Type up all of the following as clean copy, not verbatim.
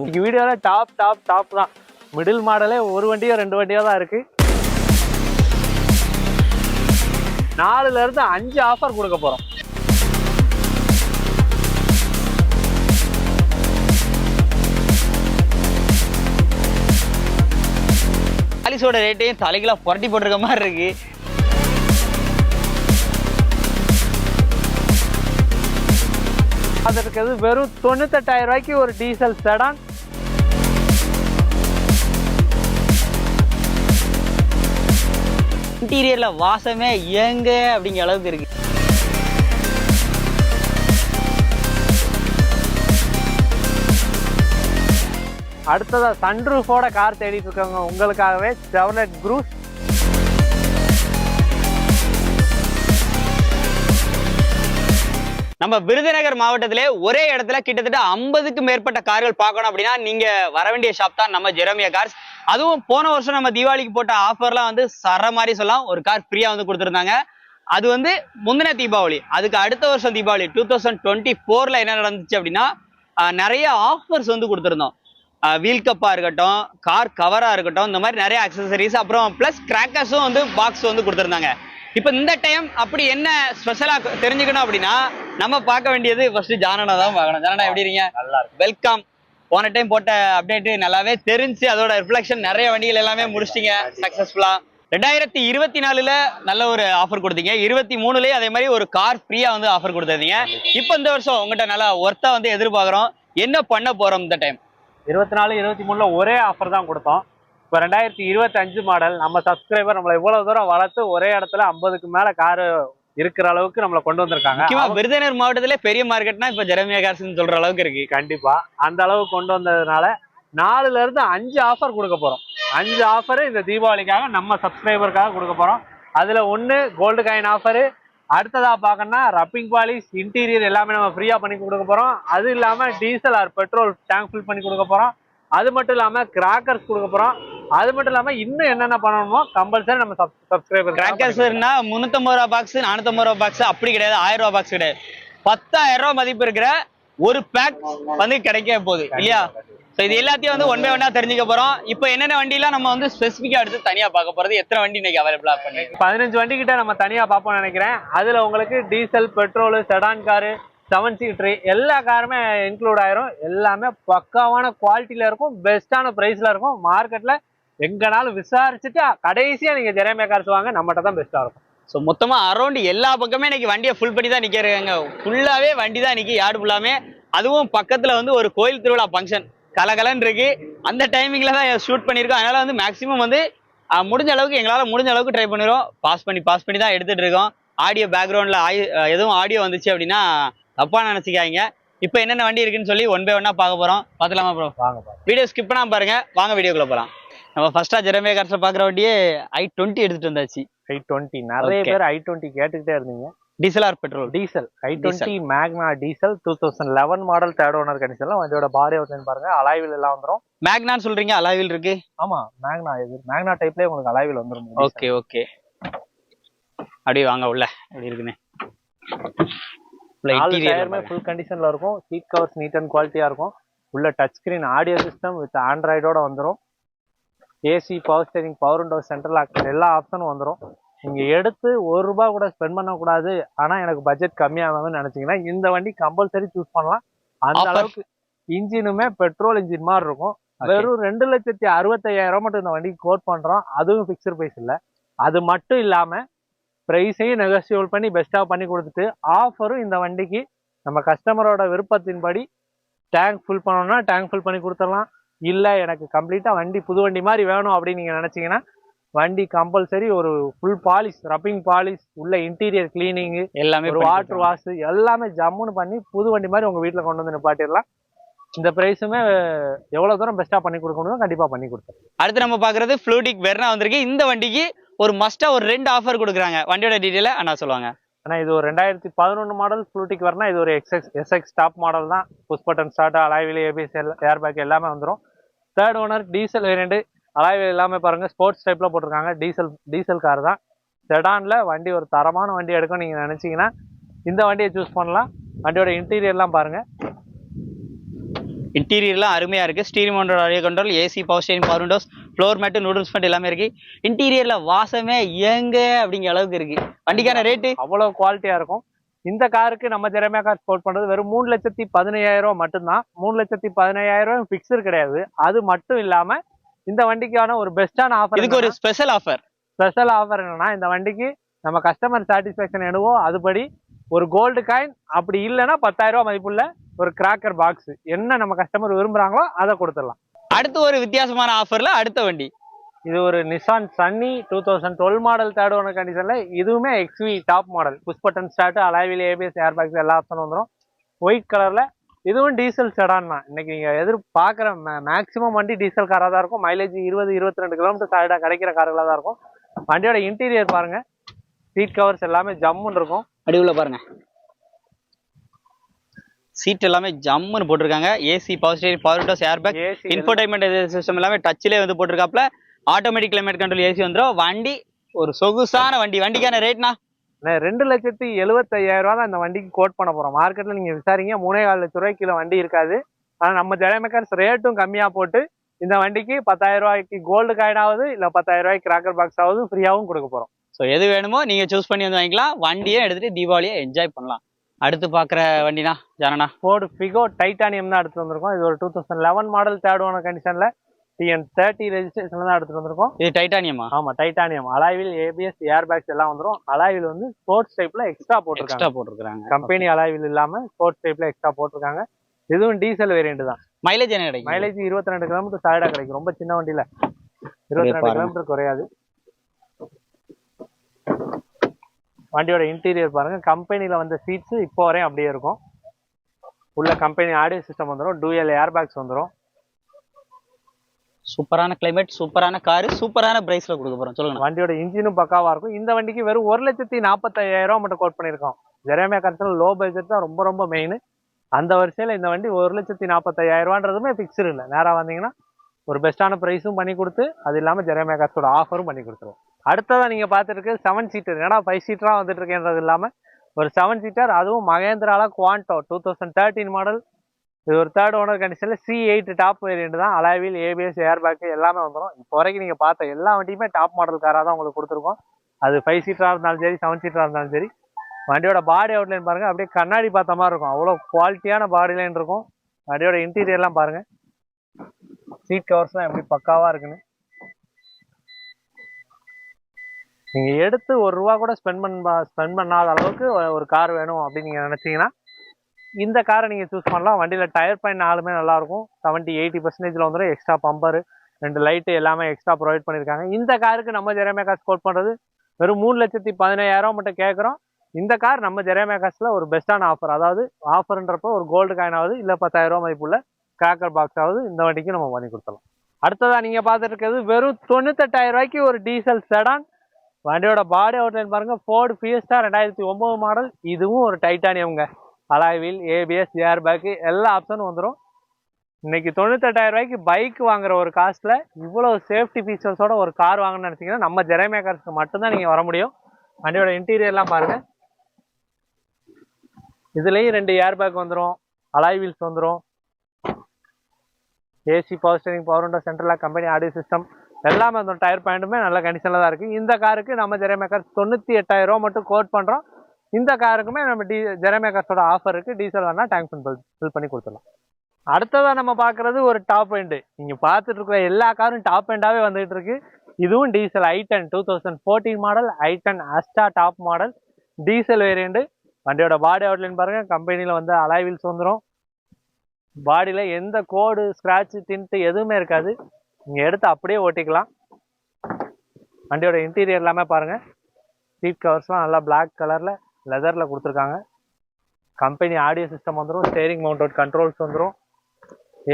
இன்னைக்கு வீடியோல டாப் தான். மிடில் மாடலே ஒரு வண்டியோ 2 வண்டியோ தான் இருக்கு. 4ல இருந்து 5 ஆஃபர் கொடுக்க போறோம். பாலிஸோட ரேட்டையும் தலைகளா புரட்டி போட்டிருக்க மாதிரி இருக்கு. அதற்கு வெறும் 98,000 ரூபாய்க்கு ஒரு டீசல் செடான். இன்டீரியர்ல வாசமே எங்க அப்படிங்கிற அளவுக்கு இருக்கு. அடுத்ததா சன்ரூஃபோட கார் தேடிட்டு இருக்காங்க உங்களுக்காகவே செவர்லெட் க்ரூஸ். நம்ம விருதுநகர் மாவட்டத்திலே ஒரே இடத்துல கிட்டத்தட்ட 50க்கும் மேற்பட்ட கார்கள் பார்க்கணும் அப்படின்னா நீங்க வர வேண்டிய ஷாப் தான் நம்ம ஜெரமியா கார்ஸ். அதுவும் போன வருஷம் நம்ம தீபாவளிக்கு போட்ட ஆஃபர்லாம் வந்து சர மாதிரி சொல்லலாம். ஒரு கார் ஃப்ரீயா வந்து கொடுத்துருந்தாங்க. அது வந்து முந்தின தீபாவளி. அதுக்கு அடுத்த வருஷம் தீபாவளி 2024ல என்ன நடந்துச்சு அப்படின்னா நிறைய ஆஃபர்ஸ் வந்து கொடுத்துருந்தோம். வீல் கப்பா இருக்கட்டும், கார் கவரா இருக்கட்டும், இந்த மாதிரி நிறைய அக்சசரிஸ், அப்புறம் பிளஸ் கிராக்கர்ஸும் வந்து பாக்ஸ் வந்து கொடுத்துருந்தாங்க. இப்போ இந்த டைம் அப்படி என்ன ஸ்பெஷலா தெரிஞ்சுக்கணும் அப்படின்னா நம்ம பார்க்க வேண்டியது ஃபர்ஸ்ட் ஜானனா தான் பார்க்கணும். ஜானனா எப்படி இருக்கீங்க? நல்லா இருக்கு. வெல்கம். போன டைம் போட்ட அப்டேட் நல்லாவே தெரிஞ்சு அதோட ரிஃப்ளெக்ஷன் நிறைய வண்டிகள் எல்லாமே முடிச்சிட்டீங்க சக்சஸ்ஃபுல்லா. 2024ல நல்ல ஒரு ஆஃபர் கொடுத்தீங்க. 23லயே அதே மாதிரி ஒரு கார் ஃப்ரீயா வந்து ஆஃபர் கொடுத்துருந்தீங்க. இப்போ இந்த வருஷம் உங்கள்கிட்ட நல்லா ஒர்த்தா வந்து எதிர்பார்க்குறோம். என்ன பண்ண போறோம் இந்த டைம்? 24, 23ல ஒரே ஆஃபர் தான் கொடுத்தோம். இப்போ 2025 மாடல் நம்ம சப்ஸ்கிரைபர் நம்மளை இவ்வளவு தூரம் வளர்த்து ஒரே இடத்துல 50க்கு மேல காரு இருக்கிற அளவுக்கு நம்மளை கொண்டு வந்திருக்காங்க. முக்கியமா விருதுநகர் மாவட்டத்திலே பெரிய மார்க்கெட்னா இப்ப ஜெரமியா கார்ஸ்னு சொல்ற அளவுக்கு இருக்கு. கண்டிப்பா அந்த அளவுக்கு கொண்டு வந்ததுனால 4ல இருந்து 5 ஆஃபர் கொடுக்க போறோம். 5 ஆஃபர் இந்த தீபாவளிக்காக நம்ம சப்ஸ்கிரைபருக்காக கொடுக்க போறோம். அதுல 1 கோல்டு காயின் ஆஃபர். அடுத்ததா பார்க்கணும்னா ரப்பிங் பாலிஷ், இன்டீரியர் எல்லாமே நம்ம ஃப்ரீயா பண்ணி கொடுக்க போறோம். அது இல்லாம diesel or petrol tank fill பண்ணி கொடுக்க போறோம். அது மட்டும் இல்லாம கிராக்கர்ஸ் கொடுக்க போறோம். அது மட்டும் இல்லாம இன்னும் என்னென்ன பண்ணணுமோ கம்பல்சரி நம்ம சப்ஸ்கிரைபர். கிராக்கர்ஸ்னா 350 ரூபா பாக்ஸ், 450 ரூபா பாக்ஸ் அப்படி கிடையாது. 1000 ரூபா பாக்ஸ் கிடையாது. 10,000 ரூபா மதிப்பு இருக்கிற ஒரு பேக் வந்து கிடைக்க போகுது இல்லையா? ஸோ இது எல்லாத்தையும் வந்து ஒன் பை ஒன்னா தெரிஞ்சுக்க போறோம். இப்போ என்னென்ன வண்டிலாம் நம்ம வந்து ஸ்பெசிஃபிக்கா எடுத்து தனியா பார்க்க போறது, எத்தனை வண்டி இன்னைக்கு அவைலபிளா பண்ணி 15 வண்டி கிட்ட நம்ம தனியா பார்ப்போம்னு நினைக்கிறேன். அதுல உங்களுக்கு diesel, petrol, sedan car, 7 seater எல்லா காருமே இன்க்ளூட் ஆயிரும். எல்லாமே பக்காவான குவாலிட்டியில இருக்கும், பெஸ்டான பிரைஸ்ல இருக்கும். மார்க்கெட்ல எங்கனாலும் விசாரிச்சுட்டு கடைசியா நீங்க ஜெரமியா கார்ஸ் வாங்க, நம்மகிட்ட தான் பெஸ்டா இருக்கும். ஸோ மொத்தமா அரௌண்ட் எல்லா பக்கமே இன்னைக்கு வண்டியை ஃபுல் பண்ணி தான் நிற்கிறாங்க. ஃபுல்லாவே வண்டி தான் நிற்கி, யார்டு ஃபுல்லாமே. அதுவும் பக்கத்துல வந்து ஒரு கோயில் திருவிழா ஃபங்க்ஷன் கலகலன்னு இருக்கு. அந்த டைமிங்ல தான் ஷூட் பண்ணியிருக்கோம். அதனால வந்து மேக்ஸிமம் வந்து முடிஞ்ச அளவுக்கு எங்களால் முடிஞ்ச அளவுக்கு ட்ரை பண்ணிடுவோம். பாஸ் பண்ணி தான் எடுத்துட்டு இருக்கோம். ஆடியோ பேக்ரவுண்ட்ல எதுவும் ஆடியோ வந்துச்சு அப்படின்னா தப்பா நினைச்சுக்காங்க. இப்போ என்னென்ன வண்டி இருக்குன்னு சொல்லி ஒன் பை ஒன்னா பார்க்க போறோம். பார்த்துலாமா ப்ரோ? வாங்க வீடியோ ஸ்கிப் பண்ணாம பாருங்க. வாங்க வீடியோக்குள்ள போலாம். நம்ம ஃபர்ஸ்டா ஜெரமியா கார்ஸ்ல பாக்குற வண்டியே i20 எடுத்துட்டு வந்தாச்சு. i20 நிறைய பேர் i20 கேட்டுக்கிட்டே இருந்தீங்க. Diesel or petrol? Diesel. i20 மேக்னா டீசல் 2011 மாடல் தேர்ட் ஓனர் கண்டிஷன்ல வண்டியோட பாடி அவுட்லைன் பாருங்க. அலாய்வில் எல்லாம் வந்துரும். மேக்னான்னு சொல்றீங்க, அலாய்வில் இருக்கு? ஆமா மேக்னா. இது மேக்னா டைப்லயே உங்களுக்கு அலாய்வில் வந்துரும். Okay okay. அப்படியே வாங்க உள்ள எப்படி இருக்குன்னு. ஃபுல் கண்டிஷன்ல இருக்கும். சீட் கவர்ஸ் நீட் அண்ட் குவாலிட்டியா இருக்கும். உள்ள touch screen audio system with ஆண்ட்ராய்டோட வந்துடும். AC, power steering, power window, central lock எல்லா ஆப்ஷனும் வந்துடும். நீங்க எடுத்து ₹1 கூட ஸ்பெண்ட் பண்ணக்கூடாது, ஆனா எனக்கு பட்ஜெட் கம்மியாகும்னு நினைச்சீங்கன்னா இந்த வண்டி கம்பல்சரி சூஸ் பண்ணலாம். அந்த அளவுக்கு இன்ஜினுமே பெட்ரோல் இன்ஜின் மாதிரி இருக்கும். வெறும் 2,65,000 மட்டும் இந்த வண்டிக்கு கோட் பண்றோம். அதுவும் பிக்சர் பிரைஸ் இல்லை. அது மட்டும் இல்லாம பிரைஸையும் நெகோசியபிள் பண்ணி பெஸ்டா பண்ணி கொடுத்துட்டு ஆஃபரும் இந்த வண்டிக்கு நம்ம கஸ்டமரோட விருப்பத்தின்படி டேங்க் ஃபுல் பண்ணணும்னா டேங்க் ஃபுல் பண்ணி கொடுத்துடலாம். இல்லை எனக்கு கம்ப்ளீட்டா வண்டி புது வண்டி மாதிரி வேணும் அப்படின்னு நீங்க நினைச்சீங்கன்னா வண்டி கம்பல்சரி ஒரு ஃபுல் பாலிஷ், ரப்பிங் பாலிஷ், உள்ள இன்டீரியர் கிளீனிங் எல்லாமே, ஒரு வாட்டர் வாஷ் எல்லாமே ஜம்முன்னு பண்ணி புது வண்டி மாதிரி உங்க வீட்டில் கொண்டு வந்து நிப்பாட்டிடலாம். இந்த பிரைஸுமே எவ்வளவு தூரம் பெஸ்டா பண்ணி கொடுக்க முடியும் கண்டிப்பா பண்ணி கொடுத்துருவோம். அடுத்து நம்ம பாக்குறது ஃப்ளூடிக் வெர்னா வந்திருக்கு. இந்த வண்டிக்கு ஒரு மஸ்டா ஒரு 2 ஆஃபர் கொடுக்குறாங்க. வண்டியோட டீடைல அண்ணா சொல்லுவாங்க. ஆனா இது ஒரு 2011 மாடல் ஃப்ளூடிக் வெர்னா. இது ஒரு எஸ்எக்ஸ் டாப் மாடல் தான். Push button start, alloy wheel, ABS, air bag எல்லாமே வந்துடும். Third owner diesel variant. Alloy wheel எல்லாமே பாருங்க ஸ்போர்ட்ஸ் டைப்ல போட்டிருக்காங்க. டீசல் கார் தான். செடான்ல வண்டி ஒரு தரமான வண்டி எடுக்கும் நீங்க நினைச்சீங்கன்னா இந்த வண்டியை சூஸ் பண்ணலாம். வண்டியோட இன்டீரியர்லாம் பாருங்க. இன்டீரியர்லாம் அருமையா இருக்கு. Steering mounted audio control, AC, power steering, power windows, floor mat, noodles mat எல்லாமே இருக்கு. இன்டீரியர்ல வாசமே எங்க அப்படிங்கிற அளவுக்கு இருக்கு. வண்டிக்கான ரேட்டு அவ்வளவு குவாலிட்டியா இருக்கும். இந்த காருக்கு நம்ம ஜெரமியா கார்ஸ் கோட் பண்றது வெறும் 3,15,000 மட்டும்தான். 3,15,000 பிக்சர் கிடையாது. அது மட்டும் இல்லாம இந்த வண்டிக்கான ஒரு பெஸ்டான ஆஃபர், இதுக்கு ஒரு ஸ்பெஷல் ஆஃபர் என்னன்னா, இந்த வண்டிக்கு நம்ம கஸ்டமர் சாட்டிஸ்பேக்ஷன் என்னவோ அதுபடி ஒரு கோல்டு காயின், அப்படி இல்லைன்னா 10,000 மதிப்புள்ள ஒரு கிராக்கர் பாக்ஸ், என்ன நம்ம கஸ்டமர் விரும்புறாங்களோ அதை கொடுத்துடலாம். அடுத்து ஒரு வித்தியாசமான ஆஃபர்ல அடுத்த வண்டி, இது ஒரு Nissan Sunny 2012 model third owner கண்டிஷன்ல. இதுவுமே XV top model, push button start, alloy wheel ABS, air bags எல்லா ஆப்ஷனும் வந்துடும். ஒயிட் கலர்ல. இதுவும் டீசல் செடான் தான். இன்னைக்கு நீங்க எதிர்பார்க்குற மேக்ஸிமம் வண்டி டீசல் காராக தான் இருக்கும். மைலேஜ் 20-22 கிலோமீட்டர் சாலிடா கிடைக்கிற கார்களாக தான் இருக்கும். வண்டியோட இன்டீரியர் பாருங்க, சீட் கவர்ஸ் எல்லாமே ஜம்முன்னு இருக்கும். அடிவுல பாருங்க, சீட் எல்லாமே ஜம்முன்னு போட்டிருக்காங்க. AC, power steering, power Windows, air bag, infotainment system எல்லாமே டச்சிலே வந்து போட்டிருக்காப்ல. ஆட்டோமேட்டிக் கிளைமேட் கண்ட்ரோல் ஏசி வந்துடும். வண்டி ஒரு சொகுசான வண்டி. வண்டிக்கான ரேட்னா 2,75,000 தான் இந்த வண்டிக்கு கோட் பண்ண போறோம். மார்க்கெட்ல நீங்க விசாரிங்க 3,4 லட்ச ரூபாய்க்கு கிலோ வண்டி இருக்காது. ஆனா நம்ம ஜெயமேக்கர்ஸ் ரேட்டும் கம்மியா போட்டு இந்த வண்டிக்கு 10,000 ரூபாய்க்கு கோல்டு காயின் ஆகுது, இல்ல 10,000 ரூபாய்க்கு கிராக்கர் பாக்ஸ் ஆகுது ஃப்ரீயாவும் கொடுக்க போறோம். ஸோ எது வேணுமோ நீங்க சூஸ் பண்ணி வந்து வாங்கிக்கலாம். வண்டியை எடுத்துட்டு தீபாவளியை என்ஜாய் பண்ணலாம். அடுத்து பாக்குற வண்டினா ஜானனா, ஃபோர்டு ஃபிகோ டைட்டானியம் தான் எடுத்து வந்திருக்கோம். இது ஒரு 2011 மாடல் தேர்ட் ஓனர் கண்டிஷன்ல, TN30 ரெஜிஸ்ட்ரேஷன்ல தான் எடுத்துட்டு வந்திருக்கோம். இது டைட்டானியமா? ஆமா, டைட்டானியம். அலாய்வில் ஏபிஎஸ், ஏர் பேக்ஸ் எல்லாம் வந்துடும். அலாய்வில் வந்து ஸ்போர்ட்ஸ் டைப்ல எக்ஸ்ட்ரா போட்டிருக்காங்க. கம்பெனி அலாய்வில் இல்லாம ஸ்போர்ட்ஸ் டைப்ல எக்ஸ்ட்ரா போட்டிருக்காங்க. இதுவும் டீசல் வேரியன்ட் தான். மைலேஜ் என்ன கிடைக்கும்? மைலேஜ் 22 கிலோமீட்டர் சாலிடா கிடைக்கும். ரொம்ப சின்ன வண்டியில 22 கிலோமீட்டர் குறையாது. வண்டியோட இன்டீரியர் பாருங்க, கம்பெனில வந்த சீட்ஸ் இப்போ வரையும் அப்படியே இருக்கும். உள்ள கம்பெனி ஆடியோ சிஸ்டம் வந்துடும், டூயல் ஏர் பேக்ஸ் வந்துடும். சூப்பரான கிளைமேட், சூப்பரான காரு, சூப்பரான பிரைஸ்ல கொடுக்க போறோம். சொல்லுங்க. வண்டியோட இன்ஜினும் பக்காவா இருக்கும். இந்த வண்டிக்கு வெறும் 1,45,000 மட்டும் கோட் பண்ணிருக்கோம். ஜெரமியா கார்ஸ்ல லோ பட்ஜெட் தான் ரொம்ப ரொம்ப மெயின். அந்த வரிசையில இந்த வண்டி 1,45,000 பிக்சர் இல்லை. நேரா வந்தீங்கன்னா ஒரு பெஸ்டான பிரைஸும் பண்ணி கொடுத்து, அது இல்லாம ஜெரமியா கார்ஸோட ஆஃபரும் பண்ணி கொடுத்துருவோம். அடுத்ததான் நீங்க பாத்துருக்கு 7 சீட்டர். ஏன்னா 5 சீட்டரா வந்துட்டு இருக்கேன்றது இல்லாம ஒரு 7 சீட்டர், அதுவும் மகேந்திரால குவாண்டோ 2013 மாடல். இது ஒரு தேர்ட் ஓனர் கண்டிஷன்ல C8 டாப் வேரியன்ட் தான். அலாய்வில் ஏபிஎஸ், ஏர் பேக் எல்லாமே வந்துடும். இப்போ வரைக்கும் நீங்க பார்த்த எல்லா வண்டியுமே டாப் மாடல் காராக தான் உங்களுக்கு கொடுத்துருக்கோம். அது 5 சீட்டரா இருந்தாலும் சரி, 7 சீட்டரா இருந்தாலும் சரி. வண்டியோட பாடி அவுட்லைன் பாருங்க, அப்படியே கண்ணாடி பார்த்த மாதிரி இருக்கும். அவ்வளோ குவாலிட்டியான பாடி லைன் இருக்கும். வண்டியோட இன்டீரியர்லாம் பாருங்க, சீட் கவர்ஸ்லாம் எப்படி பக்காவா இருக்குன்னு. நீங்க எடுத்து ₹1 கூட ஸ்பெண்ட் பண்ணாத அளவுக்கு ஒரு கார் வேணும் அப்படின்னு நீங்க நினைச்சீங்கன்னா இந்த காரை நீங்க சூஸ் பண்ணலாம். வண்டியில டயர் பாயிண்ட் நாலுமே நல்லா இருக்கும். 70-80% வந்துடும். எக்ஸ்ட்ரா பம்பர், 2 லைட்டு எல்லாமே எக்ஸ்ட்ரா ப்ரொவைட் பண்ணியிருக்காங்க. இந்த காருக்கு நம்ம ஜெரமியா கார்ஸ் கோட் பண்றது வெறும் 3,15,000 மட்டும் கேட்குறோம். இந்த கார் நம்ம ஜெரமியா கார்ஸ்ல ஒரு பெஸ்டான ஆஃபர். அதாவது ஆஃபர்ன்றப்போ ஒரு கோல்டு காயின் ஆகுது, இல்ல 10,000 மதிப்புள்ள கிராக்கர் பாக்ஸ் ஆகுது. இந்த வண்டிக்கு நம்ம பண்ணி கொடுத்துடலாம். அடுத்ததா நீங்க பார்த்துட்டு இருக்கிறது வெறும் 98,000 ஒரு டீசல் செடான். வண்டியோட பாடி அவுட்லைன் பாருங்க, ஃபோர்டு ஃபியஸ்டா 2009 மாடல். இதுவும் ஒரு டைட்டானியம்ங்க. அலாய்வில் ஏபிஎஸ், ஏர் பேக் எல்லா ஆப்ஷனும் வந்துடும். இன்னைக்கு 98,000 பைக் வாங்குற ஒரு காஸ்ட்ல இவ்வளவு சேஃப்டி ஃபீச்சர்ஸோட ஒரு கார் வாங்கணும்னு நினைச்சீங்கன்னா நம்ம ஜெரமியா கார்ஸ்க்கு மட்டும்தான் நீங்க வர முடியும். வண்டியோட இன்டீரியர்லாம் பாருங்க, இதுலயும் 2 ஏர் பேக் வந்துடும், அலாய் வீல்ஸ் வந்துடும், AC, power steering, power window, central company audio system எல்லாமே அந்த டயர் பாயிண்ட்டுமே நல்ல கண்டிஷன்ல தான் இருக்கு. இந்த காருக்கு நம்ம ஜெரமியா கார்ஸ் 98,000 மட்டும் கோட் பண்றோம். இந்த காருக்குமே நம்ம ஜெரமியா கார்ஸோட ஆஃபர் இருக்கு. டீசல் வேணா டேங்க் ஃபில் பண்ணி கொடுத்துடலாம். அடுத்ததான் நம்ம பாக்குறது ஒரு டாப் எண்டு. நீங்க பார்த்துட்டு இருக்கிற எல்லா காரும் டாப் எண்டாவே வந்துட்டு இருக்கு. இதுவும் diesel i10 2014 model, i10 அஸ்டா top model, diesel variant. வண்டியோட பாடி அவுட்லைன் பாருங்க, கம்பெனில வந்து அலாய் வீல்ஸ் வந்துடும். பாடியில எந்த கோடு, ஸ்கிராட்ச், டிண்ட் எதுவுமே இருக்காது. நீங்க எடுத்து அப்படியே ஓட்டிக்கலாம். வண்டியோட இன்டீரியர் எல்லாமே பாருங்க, சீட் கவர்ஸ்லாம் நல்லா பிளாக் கலர்ல லெதர்ல கொடுத்துருக்காங்க. கம்பெனி ஆடியோ சிஸ்டம் வந்துடும், ஸ்டேரிங் மவுண்டட் கண்ட்ரோல்ஸ் வந்துடும்,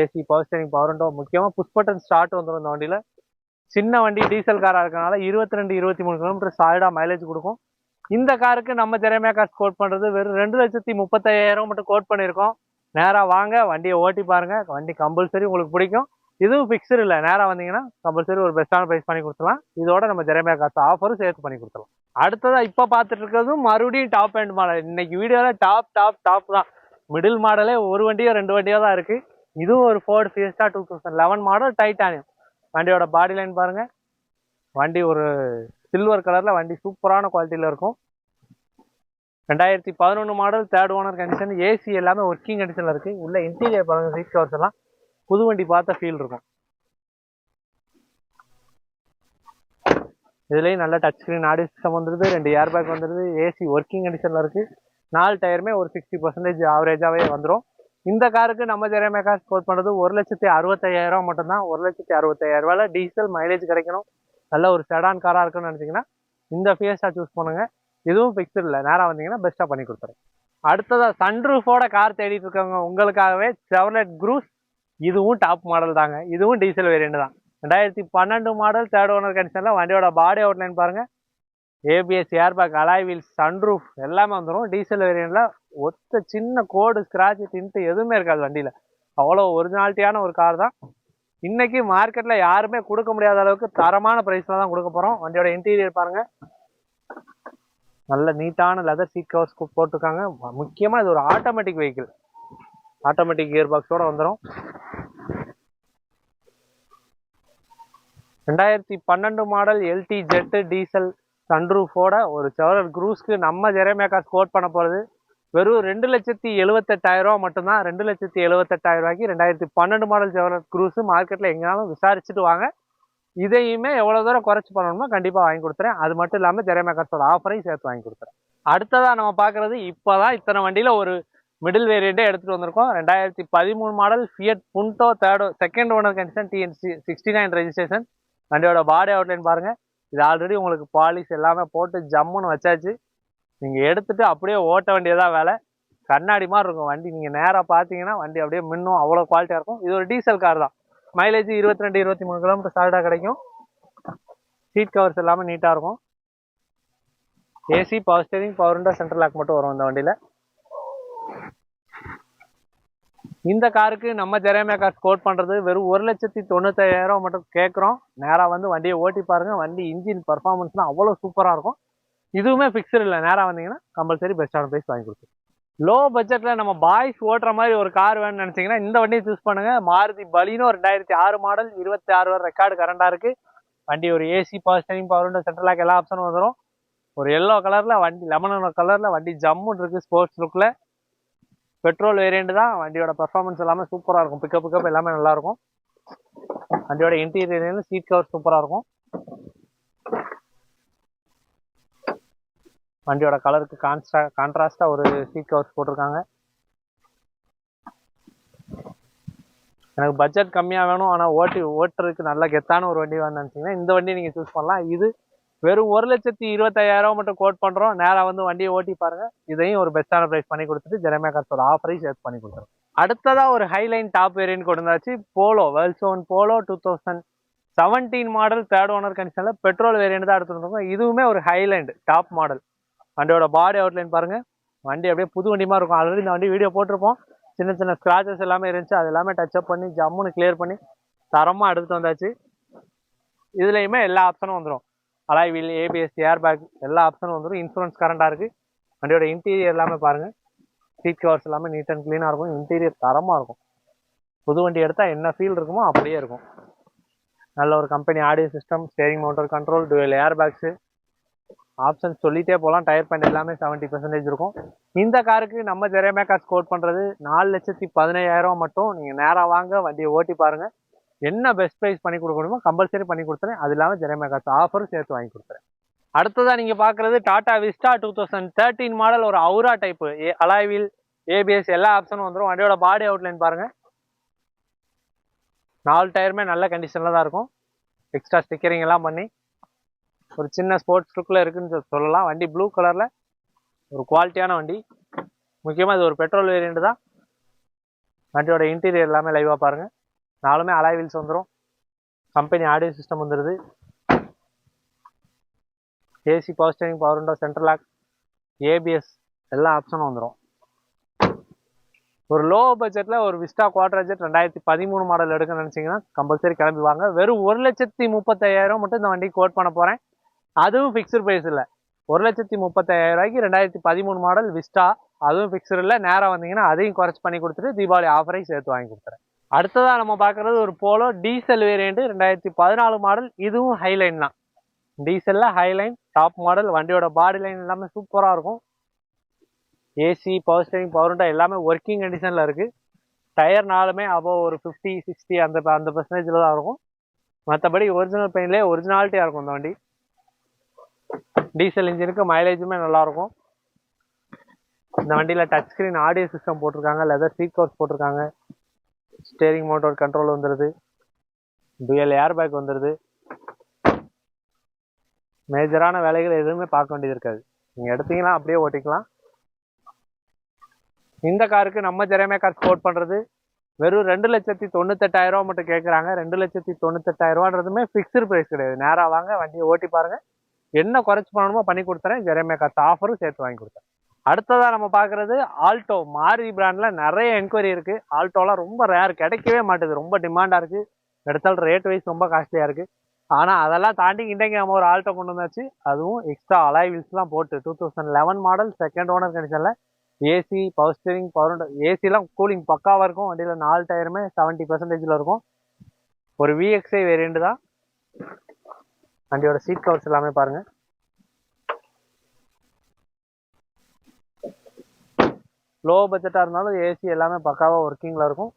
AC, power steering, power window, முக்கியமாக புஷ் பட்டன் ஸ்டார்ட் வந்துடும். இந்த வண்டியில சின்ன வண்டி டீசல் காராக இருக்கனால 22-23 கிலோமீட்டர் சாலிடா மைலேஜ் கொடுக்கும். இந்த காருக்கு நம்ம ஜெரமியா கார்ஸ் கோட் பண்றது வெறும் 2,35,000 மட்டும் கோட் பண்ணியிருக்கோம். நேரா வாங்க, வண்டியை ஓட்டி பாருங்க. வண்டி கம்பல்சரி உங்களுக்கு பிடிக்கும். இதுவும் பிக்சர் இல்லை, நேரா வந்தீங்கன்னா கம்பல்சரி ஒரு பெஸ்டான பிரைஸ் பண்ணி கொடுத்துலாம். இதோட நம்ம ஜெரமியா கார்ஸ் ஆஃபரும் சேர்த்து பண்ணி கொடுத்துலாம். அடுத்ததா இப்ப பார்த்துட்டு இருக்கிறதும் மறுபடியும் டாப் எண்ட் மாடல். இன்னைக்கு வீடியோல டாப் தான். மிடில் மாடலே ஒரு வண்டியோ 2 வண்டியோ தான் இருக்கு. இதுவும் ஒரு ஃபோர்டு ஃபியஸ்டா 2011 மாடல் டைட்டானியம். வண்டியோட பாடி லைன் பாருங்க. வண்டி ஒரு சில்வர் கலர்ல வண்டி சூப்பரான குவாலிட்டியில இருக்கும். 2011 model, third owner condition. AC எல்லாமே ஒர்க்கிங் கண்டிஷன்ல இருக்கு. உள்ள இன்டீரியர் பாருங்க, சீட் கவர்ஸ் எல்லாம் புது வண்டி பார்த்த ஃபீல் இருக்கும். இதுலயும் நல்ல டச் ஸ்கிரீன் ஆடியோ சிஸ்டம் வந்துருது, 2 ஏர் பேக் வந்துருது, ஏசி ஒர்க்கிங் கண்டிஷன்ல இருக்கு. 4 டயருமே ஒரு 60% ஆவரேஜாவே வந்துடும். இந்த காருக்கு நம்ம ஜெரேமியா கார்ஸ் கோட் பண்றது 1,65,000 மட்டும்தான். 1,65,000 டீசல் மைலேஜ் கிடைக்கணும், நல்ல ஒரு செடான் காரா இருக்குன்னு நினைச்சீங்கன்னா இந்த ஃபியஸ்டா சூஸ் பண்ணுங்க. இதுவும் பிக்சர் இல்லை, நேரா வந்தீங்கன்னா பெஸ்டா பண்ணி கொடுத்துறேன். அடுத்ததா சன்ரூஃபோட கார் தேடிட்டு இருக்கவங்க உங்களுக்காகவே செவர்லெட் குரூஸ். இதுவும் டாப் மாடல் தாங்க. இதுவும் டீசல் வேரியண்ட் தான். 2012 மாடல், தேர்ட் ஓனர் கண்டிஷன்ல. வண்டியோட பாடி அவுட்லைன் பாருங்க. ABS, airbag, alloy wheels, sunroof எல்லாமே வந்துடும். டீசல் வேரியண்ட்ல ஒத்த சின்ன கோடு, ஸ்கிராட்ச், டிண்ட் எதுவுமே இருக்காது வண்டியில. அவ்வளோ ஒரிஜினாலிட்டியான ஒரு கார் தான். இன்னைக்கு மார்க்கெட்ல யாருமே கொடுக்க முடியாத அளவுக்கு தரமான பிரைஸ்ல தான் கொடுக்க போறோம். வண்டியோட இன்டீரியர் பாருங்க. நல்ல நீட்டான லெதர் சீட் கவர்ஸ் போட்டிருக்காங்க. முக்கியமா இது ஒரு ஆட்டோமேட்டிக் வெஹிக்கிள். ஆட்டோமேட்டிக் கியர் பாக்ஸோட வந்துடும். 2012 மாடல் எல்டி ஜெட் டீசல் சன்ரூஃபோட ஒரு செவரல் குரூஸ்க்கு நம்ம ஜெரேமியா கார்ஸ் கோட் பண்ண போறது வெறும் 2,78,000 மட்டும்தான். 2,78,000 2012 மாடல் செவரல் குரூஸ் மார்க்கெட்ல எங்கேனாலும் விசாரிச்சுட்டு வாங்க. இதையுமே எவ்வளவு தூரம் குறைச்சு பண்ணணுமோ கண்டிப்பா வாங்கி கொடுத்துறேன். அது மட்டும் இல்லாம ஜெரேமியா கார்ஸோட ஆஃபரையும் சேர்த்து வாங்கி கொடுத்துறேன். அடுத்ததா நம்ம பாக்குறது, இப்பதான் இத்தனை வண்டியில ஒரு மிடில் வேரியண்டே எடுத்துட்டு வந்திருக்கோம். 2013 model Fiat Punto, second owner condition, TNC 69 registration. வண்டியோட பாடி அவுட்லைன் பாருங்க. இது ஆல்ரெடி உங்களுக்கு பாலிஷ் எல்லாமே போட்டு ஜம்முன்னு வச்சாச்சு. நீங்க எடுத்துட்டு அப்படியே ஓட்ட வேண்டியதான் வேலை. கண்ணாடி மாதிரி இருக்கும் வண்டி. நீங்க நேரா பாத்தீங்கன்னா வண்டி அப்படியே மின்னும், அவ்வளவு குவாலிட்டியா இருக்கும். இது ஒரு டீசல் கார் தான். மைலேஜ் 22-23 கிலோமீட்டர் சாலிடா கிடைக்கும். சீட் கவர்ஸ் எல்லாமே நீட்டா இருக்கும். AC, power steering, power window, central lock மட்டும் வரும் இந்த வண்டியில. இந்த காருக்கு நம்ம ஜெரேமியா கார்ஸ் கோட் பண்றது வெறும் 1,95,000 மட்டும் கேட்குறோம். நேரா வந்து வண்டியை ஓட்டி பாருங்க. வண்டி இன்ஜின் பர்ஃபார்மன்ஸ்லாம் அவ்வளோ சூப்பரா இருக்கும். இதுவுமே ஃபிக்ஸர் இல்லை, நேரா வந்தீங்கன்னா கம்பல்சரி பெஸ்டான ப்ரைஸ் வாங்கி கொடுத்து. லோ பட்ஜெட்ல நம்ம பாய்ஸ் ஓட்டுற மாதிரி ஒரு கார் வேணும்னு நினைச்சீங்கன்னா இந்த வண்டியை சூஸ் பண்ணுங்க. மாருதி பலினோ 2006 மாடல், 26 வரை ரெக்கார்டு கரண்டா இருக்கு. வண்டி ஒரு AC, power steering, power window, central lock எல்லா ஆப்ஷனும் வந்துடும். ஒரு எல்லோ கலர்ல வண்டி, லெமன் கலர்ல வண்டி ஜம்முன்னு இருக்கு. ஸ்போர்ட்ஸ் லுக்ல பெட்ரோல் வேரியண்ட் தான். வண்டியோட பர்ஃபார்மன்ஸ் எல்லாமே சூப்பரா இருக்கும். பிக்கப் எல்லாமே நல்லா இருக்கும். வண்டியோட இன்டீரியர், சீட் கவர் சூப்பரா இருக்கும். வண்டியோட கலருக்கு கான்ட்ராஸ்டா ஒரு சீட் கவர்ஸ் போட்டிருக்காங்க. எனக்கு பட்ஜெட் கம்மியா வேணும், ஆனா ஓட்டுறதுக்கு நல்ல கெத்தான ஒரு வண்டி வேணும்னு நினைச்சீங்கன்னா இந்த வண்டி நீங்க சூஸ் பண்ணலாம். இது வெறும் 1,25,000 மட்டும் கோட் பண்றோம். நேரா வந்து வண்டியை ஓட்டி பாருங்க. இதையும் ஒரு பெஸ்டான பிரைஸ் பண்ணி கொடுத்துட்டு ஜெரேமியா கார்ஸோட ஆஃபரையும் சேர்த்து பண்ணி கொடுத்துரும். அடுத்ததா ஒரு ஹைலைன் டாப் வேரியன்ட் கொண்டு வந்தாச்சு. போலோ, வெல்சோன் போலோ 2017 மாடல், தேர்ட் ஓனர் கண்டிஷன்ல. பெட்ரோல் வேரியன்ட் தான் எடுத்துட்டு இருக்கோம். இதுவுமே ஒரு ஹைலைண்ட் டாப் மாடல். வண்டியோட பாடி அவுட்லைன் பாருங்க. வண்டி அப்படியே புது வண்டி மாதிரி இருக்கும். ஆல்ரெடி இந்த வண்டி வீடியோ போட்டிருப்போம். சின்ன சின்ன ஸ்கிராச்சஸ் எல்லாமே இருந்துச்சு. அது எல்லாமே டச் அப் பண்ணி ஜம்முன்னு கிளியர் பண்ணி தரமா எடுத்துட்டு வந்தாச்சு. இதுலயுமே எல்லா ஆப்ஷனும் வந்துடும். Alloy wheel, ABS, air bag எல்லா ஆப்ஷனும் வந்துடும். இன்சூரன்ஸ் கரண்டா இருக்கு. வண்டியோட இன்டீரியர் எல்லாமே பாருங்க. சீட் கவர்ஸ் எல்லாமே நீட் அண்ட் கிளீனா இருக்கும். இன்டீரியர் தரமா இருக்கும். புது வண்டி எடுத்தா என்ன ஃபீல் இருக்குமோ அப்படியே இருக்கும். நல்ல ஒரு company audio system, steering mounted control, dual air bags, options சொல்லிட்டே போகலாம். டயர் பேண்ட் எல்லாமே 70% இருக்கும். இந்த காருக்கு நம்ம ஜெரேமியா கார்ஸ் கோட் பண்றது 4,17,000 மட்டும். நீங்க நேரா வாங்க, வண்டியை ஓட்டி பாருங்க. என்ன பெஸ்ட் ப்ரைஸ் பண்ணி கொடுக்க முடியுமோ கம்பல்சரி பண்ணி கொடுத்துறேன். அது இல்லாமல் ஜெரேமியா கார்ஸ் ஆஃபரும் சேர்த்து வாங்கி கொடுத்துறேன். அடுத்ததா நீங்க பாக்குறது டாடா விஸ்டா 2013 மாடல், ஒரு Howrah type. Alloy wheel, ABS எல்லா ஆப்ஷனும் வந்துடும். வண்டியோட பாடி அவுட்லைன் பாருங்க. 4 டயருமே நல்ல கண்டிஷன்ல தான் இருக்கும். எக்ஸ்ட்ரா ஸ்டிக்கரிங் எல்லாம் பண்ணி ஒரு சின்ன ஸ்போர்ட்ஸ் லுக்ல இருக்குன்னு சொல்லலாம். வண்டி ப்ளூ கலர்ல ஒரு குவாலிட்டியான வண்டி. முக்கியமா இது ஒரு பெட்ரோல் வேரியண்ட் தான். வண்டியோட இன்டீரியர் எல்லாமே லைவா பாருங்க. 4மே அலாய் வீல்ஸ் வந்துடும். கம்பெனி ஆடியோ சிஸ்டம் வந்துடுது. AC, power steering, power window, central lock, ABS எல்லா ஆப்ஷனும் வந்துடும். ஒரு லோ பட்ஜெட்ல ஒரு விஸ்டா குவாட்ரஜெட் 2013 மாடல் எடுக்க நினைச்சீங்கன்னா கம்பல்சரி கிளம்பி வாங்க. வெறும் 1,35,000 மட்டும் இந்த வண்டி கோட் பண்ண போறேன். அதுவும் ஃபிக்ஸ்டு பிரைஸ் இல்லை. 1,35,000 2013 மாடல் விஸ்டா, அதுவும் ஃபிக்ஸ்டு இல்லை. நேரம் வந்தீங்கன்னா அதையும் குறைச்சி பண்ணி கொடுத்துட்டு தீபாவளி ஆஃபரையும் சேர்த்து வாங்கி கொடுத்துறேன். அடுத்ததா நம்ம பார்க்கறது ஒரு போலோ டீசல் வேரியண்ட் 2014 மாடல். இதுவும் ஹைலைன் தான். டீசல்ல ஹைலைன் டாப் மாடல். வண்டியோட பாடி லைன் எல்லாமே சூப்பரா இருக்கும். AC, power steering, power window எல்லாமே ஒர்க்கிங் கண்டிஷன்ல இருக்கு. டயர் நாலுமே அபோவ் ஒரு 50-60 அந்த பெர்சன்டேஜ்ல தான் இருக்கும். மற்றபடி ஒரிஜினல் பெயின்லேயே ஒரிஜினாலிட்டியா இருக்கும் இந்த வண்டி. டீசல் இன்ஜினுக்கு மைலேஜுமே நல்லா இருக்கும். இந்த வண்டியில டச் ஸ்கிரீன் ஆடியோ சிஸ்டம் போட்டிருக்காங்க, லெதர் சீட் கவர்ஸ் போட்டிருக்காங்க, ஸ்டேரிங் மோட்டர் கண்ட்ரோல் வந்துடுது, டுயல் ஏர் பேக் வந்துடுது. மேஜரான வேலைகள் எதுவுமே பார்க்க வேண்டியது இருக்காது. நீங்க எடுத்தீங்கன்னா அப்படியே ஓட்டிக்கலாம். இந்த காருக்கு நம்ம ஜெரேமியா கார்ஸ் கோட் பண்றது வெறும் 2,98,000 ரூபா மட்டும் கேட்குறாங்க. 2,98,000 ரூபான்றதுமே ஃபிக்ஸ்டு ப்ரைஸ் கிடையாது. நேராக வாங்க, வண்டியை ஓட்டி பாருங்க, என்ன குறைச்சி பண்ணணுமோ பண்ணி கொடுத்துறேன். ஜெரேமியா கார்ஸ் ஆஃபரும் சேர்த்து வாங்கி கொடுத்தேன். அடுத்ததாக நம்ம பார்க்குறது ஆல்டோ. மாருதி பிராண்டில் நிறைய என்கொயரி இருக்குது. ஆல்டோலாம் ரொம்ப ரேர், கிடைக்கவே மாட்டுது, ரொம்ப டிமாண்டாக இருக்குது. எடுத்தாலும் ரேட் வைஸ் ரொம்ப காஸ்ட்லியாக இருக்குது. ஆனால் அதெல்லாம் தாண்டி இன்றைக்கி நம்ம ஒரு ஆல்டோ கொண்டு வந்தாச்சு. அதுவும் எக்ஸ்ட்ரா அலாய் வீல்ஸ்லாம் போட்டு 2011 மாடல், செகண்ட் ஓனர் கண்டிஷனில். ஏசி, பவர் ஸ்டீரிங், பவர் ஏசிலாம் கூலிங் பக்காவாக இருக்கும். வண்டியில் 4 டயருமே 70% இருக்கும். ஒரு விஎக்ஸ்ஐ வேரியண்ட் தான். வண்டியோட சீட் கவர்ஸ் எல்லாமே பாருங்க. லோ பட்ஜெட்டாக இருந்தாலும் ஏசி எல்லாமே பக்காவாக ஒர்க்கிங்கில் இருக்கும்.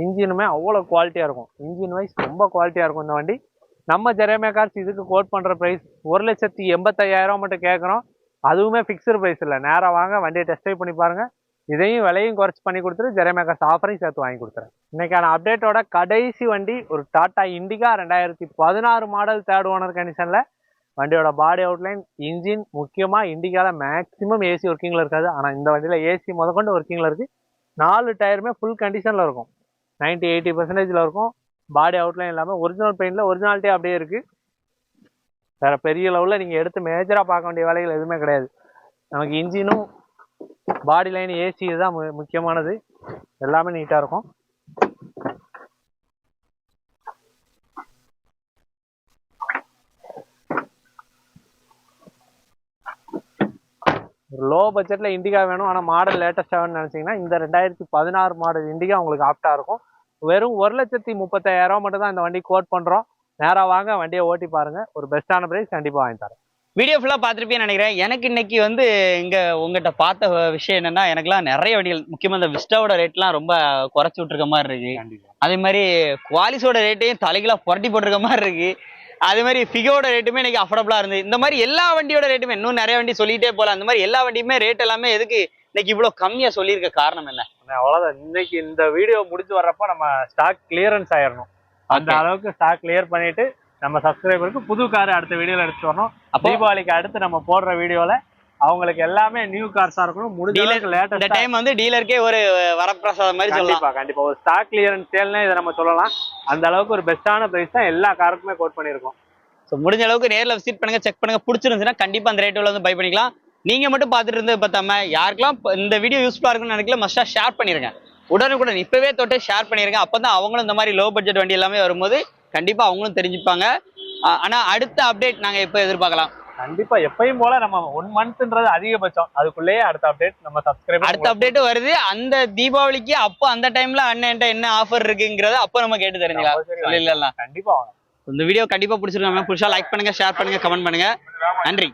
இன்ஜினுமே அவ்வளோ குவாலிட்டியாக இருக்கும். இன்ஜின் வைஸ் ரொம்ப குவாலிட்டியாக இருக்கும் இந்த வண்டி. நம்ம ஜெரேமியா கார்ஸ் இதுக்கு கோட் பண்ணுற ப்ரைஸ் 1,85,000 மட்டும் கேட்குறோம். அதுவுமே ஃபிக்ஸ்டு ப்ரைஸ் இல்லை. நேராக வாங்க, வண்டியை டெஸ்ட் ட்ரைவ் பண்ணி பாருங்கள். இதையும் விலையும் குறைச்சி பண்ணி கொடுத்துட்டு ஜெரேமியா கார்ஸ் ஆஃபரையும் சேர்த்து வாங்கி கொடுத்துறேன். இன்னைக்கான அப்டேட்டோட கடைசி வண்டி ஒரு Tata Indica 2016 model, third owner கண்டிஷனில். வண்டியோட பாடி அவுட்லைன், இன்ஜின், முக்கியமாக இண்டிகாவில் மேக்ஸிமம் ஏசி ஒர்க்கிங்கில் இருக்காது. ஆனால் இந்த வண்டியில் ஏசி முதற்கொண்டு ஒர்க்கிங்கில் இருக்குது. 4 டயருமே ஃபுல் கண்டிஷனில் இருக்கும். 90-80% இருக்கும். பாடி அவுட்லைன் இல்லாமல் ஒரிஜினல் பெயிண்டில் ஒரிஜினாலிட்டி அப்படியே இருக்குது. வேறு பெரிய லெவலில் நீங்கள் எடுத்து மேஜராக பார்க்க வேண்டிய வேலைகள் எதுவுமே கிடையாது. நமக்கு இன்ஜினும் பாடி லைன், ஏசி இதுதான் முக்கியமானது. எல்லாமே நீட்டாக இருக்கும். லோ பட்ஜெட்டில் இண்டிகா வேணும், ஆனால் மாடல் லேட்டஸ்ட்டாக வேணும்னு நினச்சிங்கன்னா இந்த 2016 மாடல் இண்டிகா உங்களுக்கு ஆப்டாக இருக்கும். வெறும் 1,35,000 மட்டும் தான் இந்த வண்டி கோட் பண்ணுறோம். நேராக வாங்க, வண்டியை ஓட்டி பாருங்கள். ஒரு பெஸ்ட்டான ப்ரைஸ் கண்டிப்பாக வாங்கி தரேன். வீடியோ ஃபுல்லாக பார்த்துருப்பேன்னு நினைக்கிறேன். எனக்கு இன்னைக்கு இங்கே உங்கள்கிட்ட பார்த்த விஷயம் என்னன்னா, எனக்குலாம் நிறைய வண்டிகள், முக்கியமாக இந்த விஸ்டாவோட ரேட்லாம் ரொம்ப குறைச்சி விட்டுருக்க மாதிரி இருக்கு. அதே மாதிரி குவாலிஸோட ரேட்டையும் தலைகளாக புரட்டி போட்டிருக்க மாதிரி இருக்கு. அதே மாதிரி ஃபிகோட ரேட்டுமே இன்னைக்கு அஃபோர்டபுளாக இருந்தது. இந்த மாதிரி எல்லா வண்டியோட ரேட்டுமே, இன்னும் நிறைய வண்டி சொல்லிட்டே போகலாம். அந்த மாதிரி எல்லா வண்டியுமே ரேட் எல்லாமே எதுக்கு இன்னைக்கு இவ்வளோ கம்மியாக சொல்லியிருக்க காரணம் என்ன? அவ்வளோதான். இன்னைக்கு இந்த வீடியோ முடிஞ்சு வர்றப்போ நம்ம ஸ்டாக் கிளியரன்ஸ் ஆயிடணும். அந்த அளவுக்கு ஸ்டாக் கிளியர் பண்ணிட்டு நம்ம சப்ஸ்கிரைபருக்கு புது கார் அடுத்த வீடியோல எடுத்து வரணும். தீபாவளிக்கு அடுத்து நம்ம போடுற வீடியோல அவங்களுக்கு எல்லாமே நியூ கார்ஸா இருக்கணும். முடிஞ்ச அளவுக்கு லேட்டஸ்ட் டைம் டீலருக்கே ஒரு வரப்பிரசாதம் மாதிரி சொல்லலாம். கண்டிப்பா ஒரு ஸ்டாக் கிளியரன்ஸ் சேல்னே இதை நம்ம சொல்லலாம். அந்த அளவுக்கு ஒரு பெஸ்டான பிரைஸ் தான் எல்லா காருக்குமே கோட் பண்ணியிருக்கோம். ஸோ முடிஞ்ச அளவுக்கு நேரில் விசிட் பண்ணுங்க, செக் பண்ணுங்க. பிடிச்சிருந்துச்சுன்னா கண்டிப்பா அந்த ரேட்டில் பை பண்ணிக்கலாம். நீங்க மட்டும் பார்த்துட்டு இருந்து பார்த்தாம யாருக்கெல்லாம் இந்த வீடியோ யூஸ்ஃபுல்லா இருக்குன்னு நினைக்கல, மஸ்டா ஷேர் பண்ணிருங்க. உடனுக்குடன் இப்பவே தொட்டு ஷேர் பண்ணிருங்க. அப்பதான் அவங்களும் இந்த மாதிரி லோ பட்ஜெட் வண்டி எல்லாமே வரும்போது கண்டிப்பா அவங்களும் தெரிஞ்சுப்பாங்க. ஆனா அடுத்த அப்டேட் நாங்க எப்போ எதிர்பார்க்கலாம்? கண்டிப்பா எப்பயும் போல நம்ம 1 மந்த்ன்றது அதிகபட்சம். அதுக்குள்ளேயே அடுத்த அப்டேட் நம்ம சப்ஸ்கிரைபர் அடுத்த அப்டேட் வருது. அந்த தீபாவளிக்கு அப்போ அந்த டைம்ல அண்ணன்ட்ட என்ன ஆஃபர் இருக்குங்கிறத அப்போ நம்ம கேட்டு தெரிஞ்சுக்கலாம். கண்டிப்பா இந்த வீடியோ கண்டிப்பா பிடிச்சிருக்காங்க. புதுசா லைக் பண்ணுங்க, ஷேர் பண்ணுங்க, கமெண்ட் பண்ணுங்க. நன்றி.